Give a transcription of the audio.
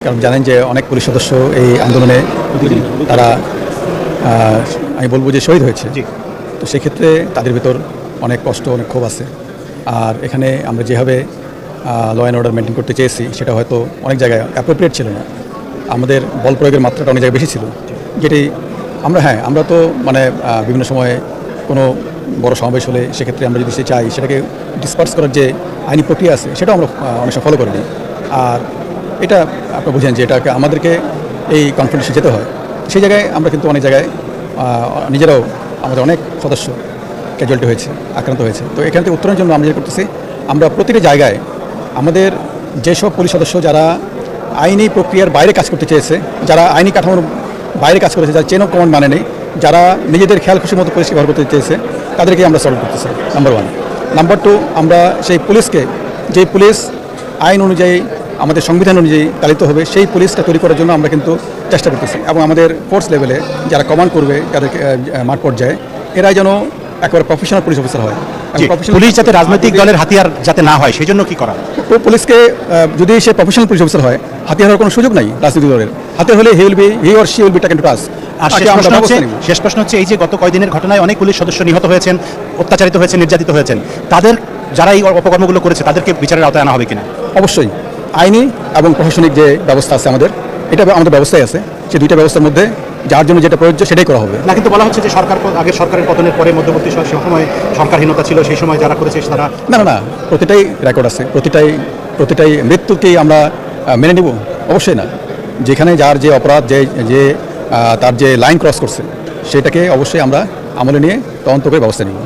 কারণ জানেন যে অনেক পুলিশ সদস্য এই আন্দোলনে তারা আমি বলবো যে শহীদ হয়েছে। তো সেক্ষেত্রে তাদের ভিতর অনেক কষ্ট, অনেক ক্ষোভ আছে। আর এখানে আমরা যেভাবে ল অ্যান্ড অর্ডার মেনটেন করতে চেয়েছি সেটা হয়তো অনেক জায়গায় অ্যাপ্রোপ্রিয়েট ছিল না। আমাদের বল প্রয়োগের মাত্রাটা অনেক জায়গায় বেশি ছিল, যেটি আমরা তো মানে বিভিন্ন সময়ে কোনো বড় সমাবেশ হলে সেক্ষেত্রে আমরা যদি চাই সেটাকে ডিসপার্স করার যে আইনি প্রক্রিয়া আছে সেটাও আমরা অনেক সময় ফলো করিনি। আর এটা আপনারা বুঝেন যে এটাকে আমাদেরকে এই কনফারেন্সে যেতে হয়, সেই জায়গায় আমরা কিন্তু অনেক জায়গায় নিজেরাও আমাদের অনেক সদস্য ক্যাজুয়ালিটি হয়েছে, আক্রান্ত হয়েছে। তো এখান থেকে উত্তরণের জন্য আমরা যেটা করতেছি, আমরা প্রতিটি জায়গায় আমাদের যেসব পুলিশ সদস্য যারা আইনি প্রক্রিয়ার বাইরে কাজ করতে চেয়েছে, যারা আইনি কাঠামোর বাইরে কাজ করেছে, যারা চেন অফ কমান্ড মানে নেই, যারা নিজেদের খেয়াল খুশির মতো পুলিশকে ব্যবহার করতে চেয়েছে, তাদেরকে আমরা সলভ করতেছি। নাম্বার 1। নাম্বার 2, আমরা সেই পুলিশকে, যে পুলিশ আইন অনুযায়ী আমাদের সংবিধান অনুযায়ী চালিত হবে, সেই পুলিশটা তৈরি করার জন্য আমরা কিন্তু চেষ্টা করতেছি। এবং আমাদের ফোর্স লেভেলে যারা কমান্ড করবে, যাদের মাঠ পর্যায়ে, এরাই যেন একেবারে প্রফেশনাল পুলিশ অফিসার হয়। পুলিশ যাতে রাজনৈতিক দলের হাতিয়ার যাতে না হয় সেই জন্য কি করা? তো পুলিশকে যদি সে প্রফেশনাল পুলিশ অফিসার হয়, হাতিয়ার হওয়ার কোনো সুযোগ নাই রাজনৈতিক দলের। হাতিয়ার হলে he or she will be taken to task. আর শেষ প্রশ্ন হচ্ছে এই যে গত কয়েকদিনের ঘটনায় অনেক পুলিশ সদস্য নিহত হয়েছেন, অত্যাচারিত হয়েছেন, নির্যাতিত হয়েছেন, তাদের যারা এই অপকর্মগুলো করেছে তাদেরকে বিচারের আওতায় আনা হবে কিনা? অবশ্যই আইনি এবং প্রশাসনিক যে ব্যবস্থা আছে এটা আমাদের ব্যবস্থায় আছে। সেই দুইটা ব্যবস্থার মধ্যে যার জন্য যেটা প্রয়োজ্য সেটাই করা হবে। না, কিন্তু বলা হচ্ছে যে আগের সরকারের পতনের পরে মধ্যবর্তী সময় সরকারহীনতা ছিল, সেই সময় যারা করেছে তারা না, প্রতিটাই রেকর্ড আছে, প্রতিটাই মৃত্যুকেই আমরা মেনে নিব? অবশ্যই না। যেখানে যার যে অপরাধ, যে তার যে লাইন ক্রস করছে, সেটাকে অবশ্যই আমরা আমলে নিয়ে তদন্ত করে ব্যবস্থা নিব।